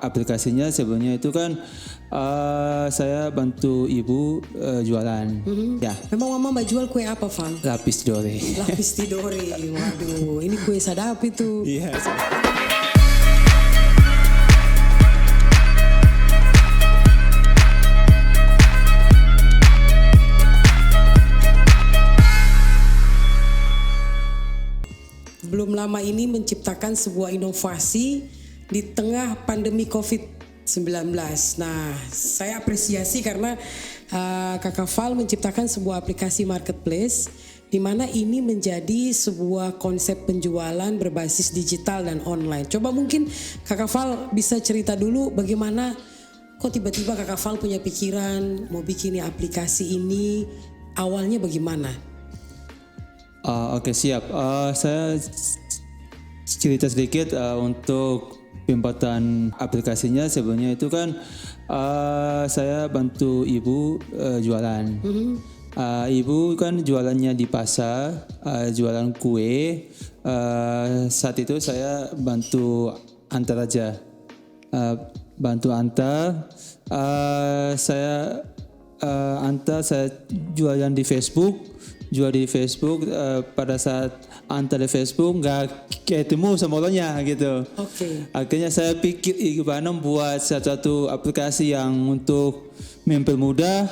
aplikasinya sebelumnya itu kan saya bantu ibu jualan. Ya, Memang mama mbak jual kue apa, Val? lapis dore. Lapis tidore. Waduh, ini kue sadap itu. Iya. Belum lama ini menciptakan sebuah inovasi di tengah pandemi COVID-19. Nah, saya apresiasi karena Kakak Val menciptakan sebuah aplikasi marketplace di mana ini menjadi sebuah konsep penjualan berbasis digital dan online. Coba mungkin Kakak Val bisa cerita dulu bagaimana kok tiba-tiba Kakak Val punya pikiran mau bikin aplikasi ini, awalnya bagaimana? Oke, siap. Saya cerita sedikit untuk pembuatan aplikasinya. Sebelumnya itu kan saya bantu ibu jualan. Ibu kan jualannya di pasar, jualan kue. Saat itu saya bantu antar aja, bantu antar. Saya antar, saya jualan di Facebook. Jual di Facebook, pada saat antar di Facebook nggak ketemu sama orangnya gitu. Oke. Akhirnya saya pikir gimana buat satu yang untuk mempermudah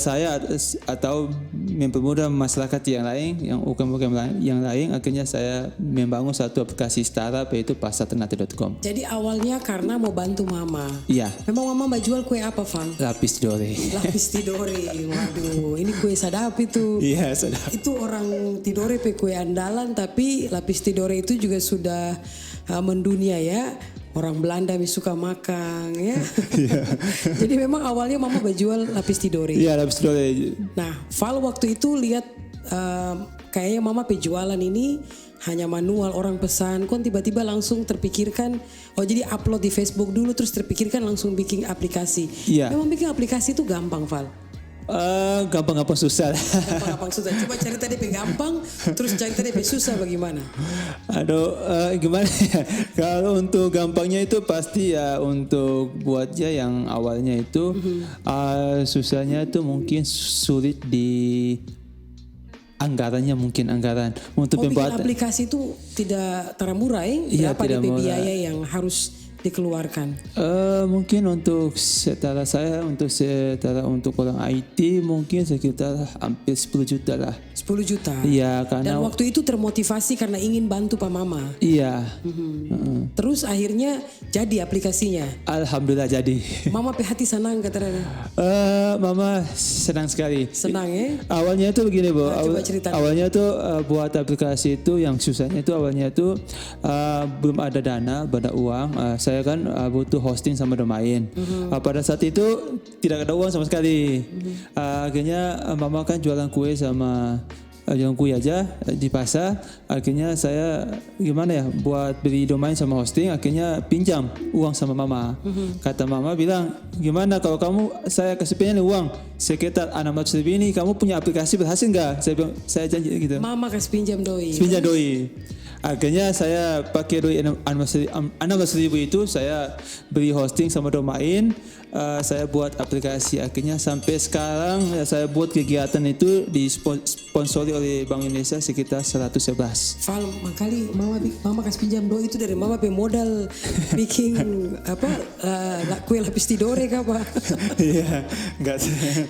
saya atau mempermudah masyarakat yang lain, yang UKM yang lain. Akhirnya saya membangun satu aplikasi startup yaitu pasarternate.com. Jadi awalnya karena mau bantu mama. Iya, Memang mama mbak jual kue apa, Val? lapis dore. Lapis tidore. Waduh, ini kue sadap itu. Iya, sedap. Itu orang tidore pe kue andalan, tapi lapis tidore itu juga sudah mendunia ya. Orang Belanda suka makan ya. Jadi memang awalnya mama berjual lapis tidore. Iya, lapis dore. Nah, Val waktu itu lihat kayaknya mama penjualan ini hanya manual, orang pesan, kok tiba-tiba langsung terpikirkan, oh jadi upload di Facebook dulu terus terpikirkan langsung bikin aplikasi. Iya. Memang bikin aplikasi itu gampang, Val. Gampang-gampang susah. Gampang susah. Coba cerita DP gampang, terus cerita DP susah bagaimana? Aduh, gimana ya? Kalau untuk gampangnya itu pasti ya untuk buatnya yang awalnya itu susahnya itu mungkin sulit di anggaran untuk Bikin pembuatan. aplikasi itu tidak terlalu murah ya? Iya, Berapa tidak DP murah. biaya yang harus dikeluarkan? Mungkin untuk setara orang IT mungkin sekitar hampir 10 juta lah. 10 juta. Iya, Dan karena waktu itu termotivasi karena ingin bantu Pak Mama. iya. Terus akhirnya jadi aplikasinya. Alhamdulillah jadi. Mama pe hati senang katanya. Mama senang sekali. Senang ya? Awalnya itu begini, Bu. Coba cerita. Awalnya tuh buat aplikasi itu yang susahnya itu awalnya tuh belum ada dana, belum ada uang. Saya kan butuh hosting sama domain. Pada saat itu tidak ada uang sama sekali. Akhirnya mama kan jualan kue aja di pasar. Akhirnya saya gimana ya buat beli domain sama hosting. Akhirnya pinjam uang sama mama. Kata mama bilang, gimana kalau saya kasih pinjam uang sekitar 600 ribu ini, kamu punya aplikasi berhasil nggak? Saya bilang, saya janji gitu. Mama kasih pinjam doi. Pinjam doi. Akhirnya saya pakai doi 16 ribu itu, saya beli hosting sama domain. Saya buat aplikasi. Akhirnya sampai sekarang saya buat kegiatan itu disponsori oleh Bank Indonesia sekitar 111. Val, makali mama kasih pinjam doi itu dari mama pe modal bikin kue lapis tidore kah Pak? Iya, enggak.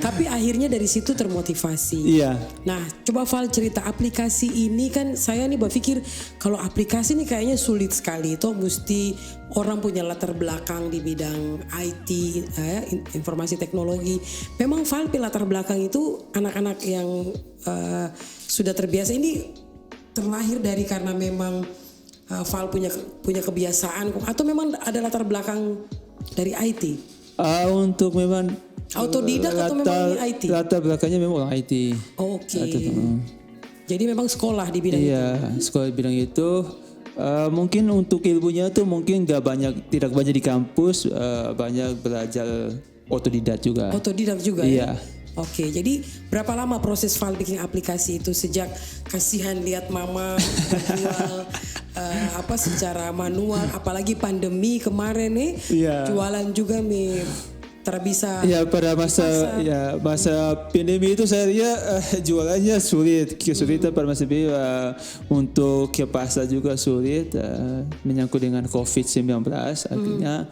Tapi akhirnya dari situ termotivasi. Iya. Nah, coba Val cerita aplikasi ini kan saya nih berpikir kalau aplikasi ini kayaknya sulit sekali. Itu mesti orang punya latar belakang di bidang IT, informasi teknologi. Memang Val pe latar belakang itu anak-anak yang sudah terbiasa ini terlahir dari karena memang Val punya kebiasaan atau memang ada latar belakang dari IT? Untuk memang Autodidak atau memang IT? Latar belakangnya memang orang IT. Oke. Jadi memang sekolah di bidang itu. Iya, sekolah di bidang itu. Mungkin untuk ilmunya tuh mungkin tidak banyak di kampus, banyak belajar otodidak juga. Otodidak juga Iya. ya. Oke, jadi berapa lama proses Val bikin aplikasi itu? Sejak kasihan lihat mama jual secara manual, apalagi pandemi kemarin nih, jualan juga terbisa. Ya pada masa pandemi itu saya lihat jualannya sulit, kesulitan pada masa pandemi untuk ke pasar juga sulit, menyangkut dengan COVID-19, akhirnya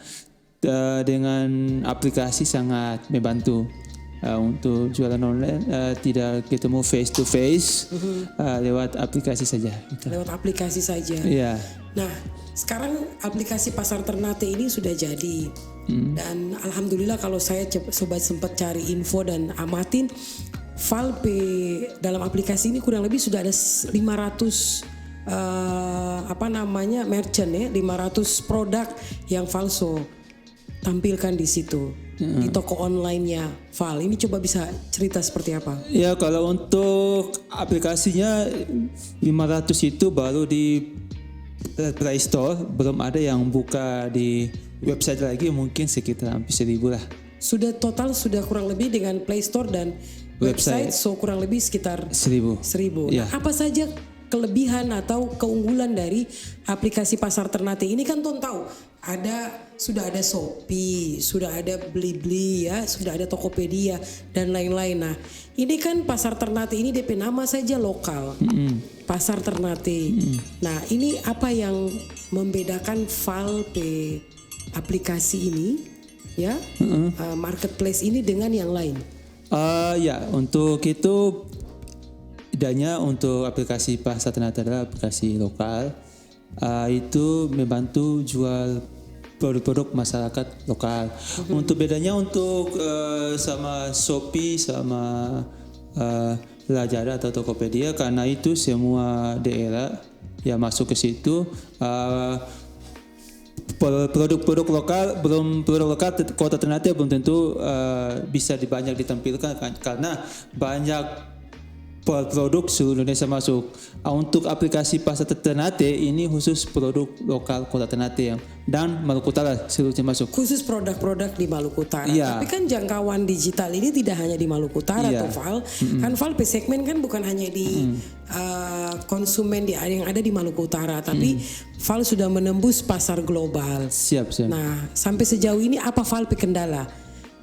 dengan aplikasi sangat membantu. Untuk jualan online tidak ketemu face to face, lewat aplikasi saja. Gitu. Lewat aplikasi saja. Iya. Nah, sekarang aplikasi Pasar Ternate ini sudah jadi. Dan alhamdulillah kalau saya sobat sempat cari info dan amatin, Valpe dalam aplikasi ini kurang lebih sudah ada 500 merchant ya, 500 produk yang Valso tampilkan di situ. Di toko online-nya Val. Ini coba bisa cerita seperti apa? Ya, kalau untuk aplikasinya 500 itu baru di Play Store, belum ada yang buka di website lagi, mungkin sekitar hampir 1.000 lah. Sudah kurang lebih dengan Play Store dan website so kurang lebih sekitar 1.000. Ya. Nah, apa saja kelebihan atau keunggulan dari aplikasi Pasar Ternate ini? Kan Ton tahu sudah ada Shopee, sudah ada Blibli ya, sudah ada Tokopedia dan lain-lain. Nah, ini kan Pasar Ternate ini DP nama saja lokal. Pasar Ternate. Nah, ini apa yang membedakan Valpe aplikasi ini ya, marketplace ini dengan yang lain? Ya, untuk itu idenya untuk aplikasi Pasar Ternate adalah aplikasi lokal. Itu membantu jual produk-produk masyarakat lokal. Untuk bedanya untuk sama Shopee sama Lazada atau Tokopedia, karena itu semua daerah yang masuk ke situ, produk-produk lokal Kota Ternate belum tentu bisa banyak ditampilkan karena banyak produk seluruh Indonesia masuk. Untuk aplikasi Pasar Ternate ini khusus produk lokal Kota Ternate dan Maluku Utara seluruhnya masuk. Khusus produk-produk di Maluku Utara. Iya. Tapi kan jangkauan digital ini tidak hanya di Maluku Utara atau Val. Kan Val segmen kan bukan hanya di konsumen yang ada di Maluku Utara, tapi Val sudah menembus pasar global. Siap. Nah, sampai sejauh ini apa Val kendala?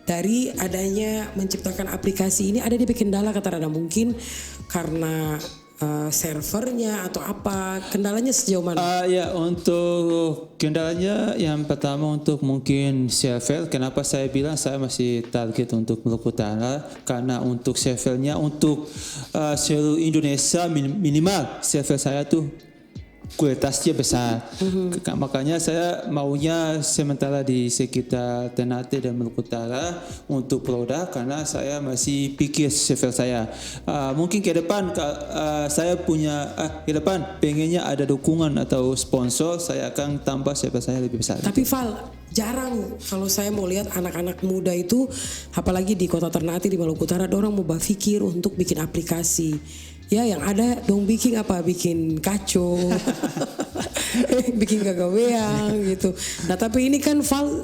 Dari adanya menciptakan aplikasi ini, ada di kendala kata Rada, mungkin karena servernya atau apa, kendalanya sejauh mana? Ya, untuk kendalanya yang pertama untuk mungkin server. Kenapa saya bilang saya masih target untuk Maluku Utara, karena untuk servernya untuk seluruh Indonesia minimal server saya tuh kualitasnya besar. Makanya saya maunya sementara di sekitar Ternate dan Maluku Utara untuk produk, karena saya masih pikir server saya. Mungkin ke depan saya punya ke depan pengennya ada dukungan atau sponsor, saya akan tambah server saya lebih besar. Tapi Val, jarang kalau saya mau lihat anak-anak muda itu, apalagi di Kota Ternate di Maluku Utara, ada orang mau berpikir untuk bikin aplikasi. Ya, yang ada dong bikin kacau, bikin gagawean gitu. Nah, tapi ini kan Val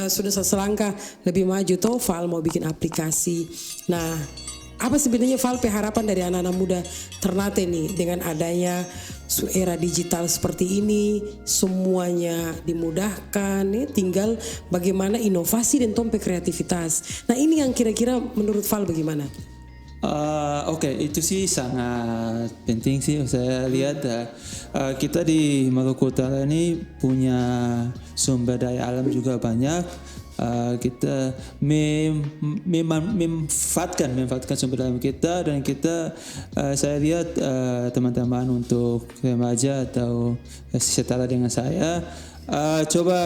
sudah selangkah lebih maju toh, Val mau bikin aplikasi. Nah, apa sebenarnya Val harapan dari anak-anak muda Ternate nih dengan adanya era digital seperti ini, semuanya dimudahkan, ya, tinggal bagaimana inovasi dan tompe kreativitas. Nah, ini yang kira-kira menurut Val bagaimana? Oke, itu sih sangat penting sih. Saya lihat kita di Maluku Utara ini punya sumber daya alam juga banyak. Kita memanfaatkan sumber daya kita, dan kita saya lihat teman-teman untuk remaja atau setara dengan saya coba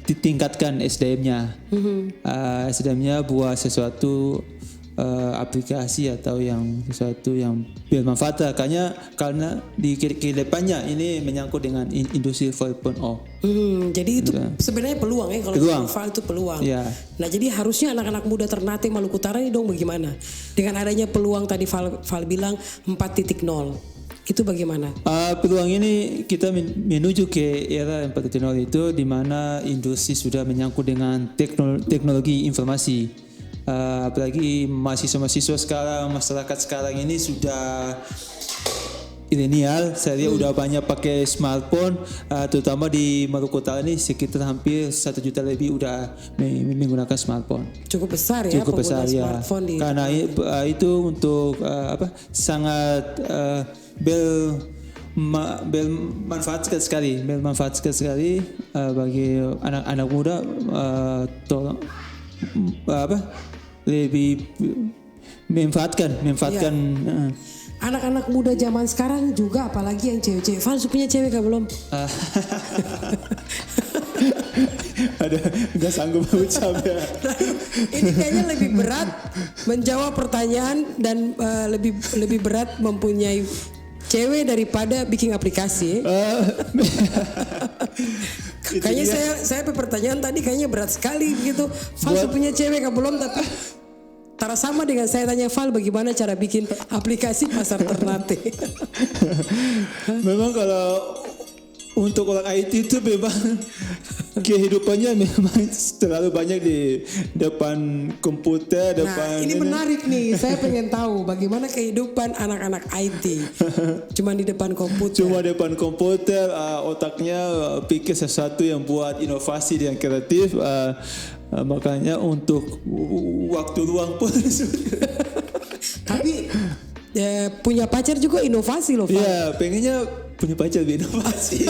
ditingkatkan SDM-nya. SDM-nya buat sesuatu aplikasi atau sesuatu yang bermanfaat, karena di kedepannya ini menyangkut dengan industri 4.0. Jadi itu sebenarnya peluang ya, kalau Val itu peluang. Ya. Nah, jadi harusnya anak-anak muda Ternate Maluku Utara ini dong bagaimana dengan adanya peluang tadi Val bilang 4.0 itu bagaimana? Peluang ini kita menuju ke era 4.0 itu, di mana industri sudah menyangkut dengan teknologi informasi. apalagi mahasiswa-mahasiswa sekarang, masyarakat sekarang ini sudah milenial, saya lihat udah banyak pakai smartphone, terutama di Maluku Utara ini sekitar hampir 1 juta lebih udah menggunakan smartphone. Cukup besar ya Cukup besar ya. smartphone di. Karena itu untuk sangat bermanfaatkan sekali bagi anak-anak muda, lebih memanfaatkan. Anak-anak muda zaman sekarang juga, apalagi yang cewek-cewek. Val, punya cewek kah belum? Ada nggak sanggup ucap ya. Ini kayaknya lebih berat menjawab pertanyaan dan lebih berat mempunyai cewek daripada bikin aplikasi. Kayaknya saya pertanyaan tadi kayaknya berat sekali gitu. Val, punya cewek kah belum? Tapi Tara sama dengan saya tanya Val, bagaimana cara bikin aplikasi pasar Ternate. Memang kalau untuk orang IT itu memang kehidupannya memang terlalu banyak di depan komputer. Nah, ini menarik nih. Saya pengen tahu bagaimana kehidupan anak-anak IT. Cuma di depan komputer. Otaknya pikir sesuatu yang buat inovasi dan kreatif. Makanya untuk waktu luang pun tapi punya pacar juga inovasi loh, Pak. Iya, pengennya punya pacar lebih inovasi.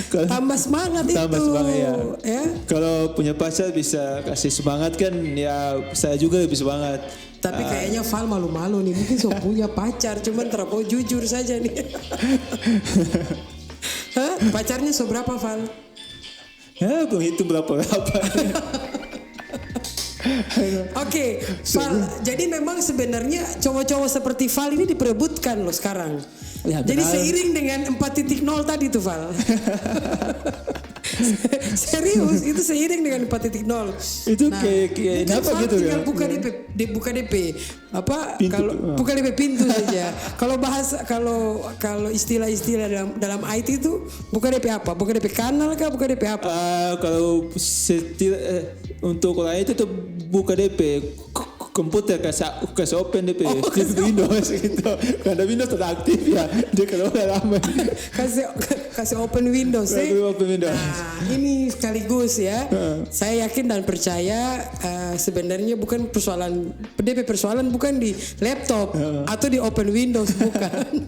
Tambah semangat itu. Tambah semangat ya. Kalau punya pacar bisa kasih semangat kan, ya saya juga lebih semangat. Tapi kayaknya Val malu-malu nih, mungkin so punya pacar, cuman terlalu jujur saja nih. Pacarnya so berapa, Val? Ya, belum hitung berapa. Oke, Val. Jadi memang sebenarnya cowok-cowok seperti Val ini diperebutkan loh sekarang. Ya, jadi seiring dengan 4.0 tadi tuh, Val. Serius, itu seiring dengan 4.0 itu kayak apa gitu tinggal buka DP apa pintu, kalau buka DP pintu saja. Kalau istilah-istilah dalam IT itu buka DP apa? Buka DP kanal kah? Buka DP apa? Kalau untuk orang itu tuh buka DP komputer kasih open DP Windows gitu. Karena Windows tidak aktif ya, dia kalau lama kasih open Windows. Open Windows. Nah, ini sekaligus ya. Saya yakin dan percaya sebenarnya bukan persoalan bukan di laptop atau di open Windows, bukan.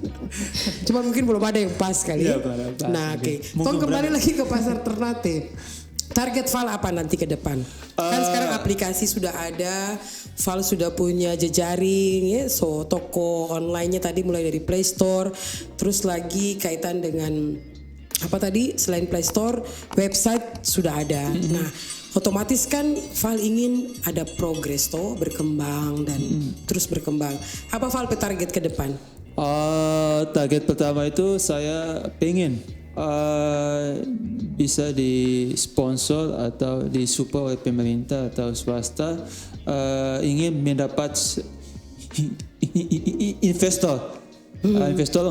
Cuma mungkin belum ada yang pas kali. Ya, nah, oke. Tolong kembali lagi ke pasar Ternate. Target Val apa nanti ke depan? Kan sekarang aplikasi sudah ada, Val sudah punya jejaring ya, so toko online-nya tadi mulai dari Play Store, terus lagi kaitan dengan apa tadi selain Play Store, website sudah ada. Nah, otomatis kan Val ingin ada progres toh, berkembang dan terus berkembang. Apa Val target ke depan? Target pertama itu saya pengen bisa disponsor atau disupport oleh pemerintah atau swasta, ingin mendapat investor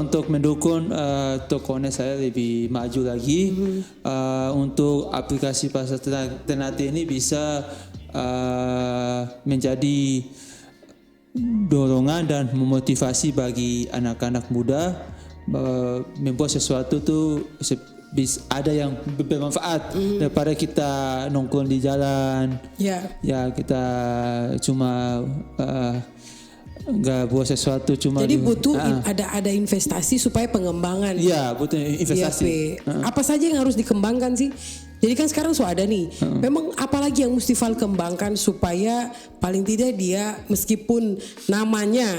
untuk mendukung tokonya saya lebih maju lagi, untuk aplikasi pasar Ternate ini bisa menjadi dorongan dan memotivasi bagi anak-anak muda membuat sesuatu tuh ada yang bermanfaat daripada kita nongkrong di jalan. Ya kita cuma nggak buat sesuatu cuma. Jadi butuh ada investasi supaya pengembangan. Iya, butuh investasi. Apa saja yang harus dikembangkan sih? Jadi kan sekarang ada nih. Memang apalagi yang mesti Val kembangkan supaya paling tidak dia meskipun namanya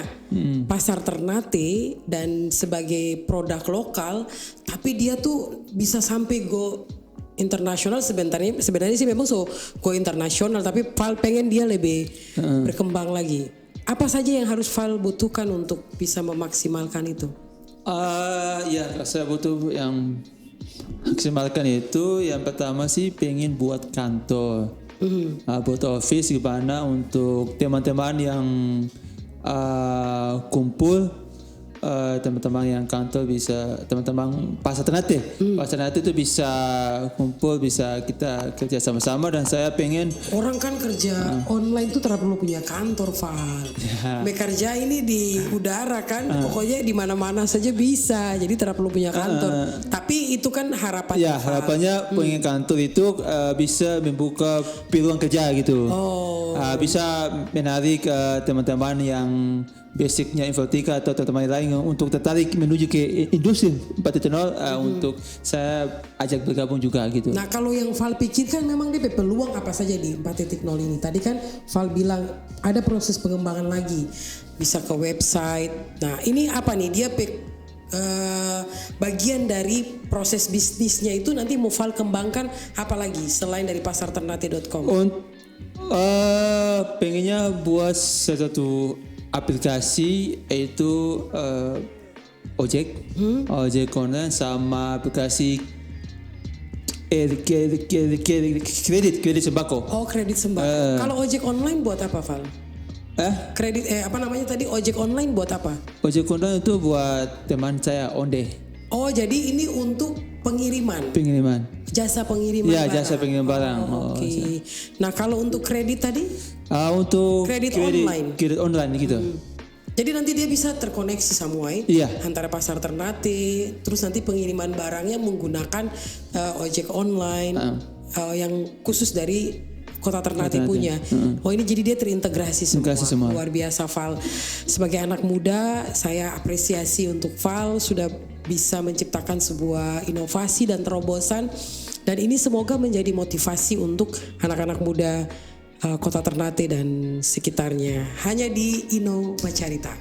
pasar Ternate dan sebagai produk lokal, tapi dia tuh bisa sampai go internasional. Sebenarnya sih memang go internasional, tapi Val pengen dia lebih berkembang lagi. Apa saja yang harus Val butuhkan untuk bisa memaksimalkan itu? Ya, saya butuh yang maksimalkan itu. Yang pertama sih pengen buat kantor, buat office gimana untuk teman-teman yang kumpul teman-teman yang kantor bisa, teman-teman Pasar Ternate. Pasar Ternate itu bisa kumpul, bisa kita kerja sama-sama, dan saya pengen Orang kan kerja online tuh tidak perlu punya kantor, Val. Bekerja ini di udara kan, pokoknya di mana-mana saja bisa. Jadi tidak perlu punya kantor. Tapi itu kan harapan. ya harapannya pengen kantor itu bisa membuka peluang kerja gitu. Bisa menarik teman-teman yang basicnya informatika atau teman-teman lain untuk tertarik menuju ke industri 4.0, untuk saya ajak bergabung juga gitu. Nah, kalau yang Val pikirkan memang dia peluang apa saja di 4.0 ini. Tadi kan Val bilang ada proses pengembangan lagi, bisa ke website. Nah, ini apa nih, dia bagian dari proses bisnisnya itu nanti mau Val kembangkan apa lagi selain dari pasarternate.com? Pengennya buat satu aplikasi, yaitu ojek online sama aplikasi kredit sembako. Oh, kredit sembako. Kalau ojek online buat apa, Val? Kredit apa namanya tadi, ojek online buat apa? Ojek online itu buat teman saya Onde. Oh, jadi ini untuk pengiriman. Jasa pengiriman ya, barang. Jasa pengiriman barang. Oke. Nah, kalau untuk kredit tadi? Untuk kredit online gitu. Jadi nanti dia bisa terkoneksi semua antara Pasar Ternate, terus nanti pengiriman barangnya menggunakan ojek online yang khusus dari Kota Ternate punya. Oh, ini jadi dia terintegrasi semua. Luar biasa, Val. Sebagai anak muda, saya apresiasi untuk Val sudah bisa menciptakan sebuah inovasi dan terobosan, dan ini semoga menjadi motivasi untuk anak-anak muda Kota Ternate dan sekitarnya, hanya di Inno Macarita.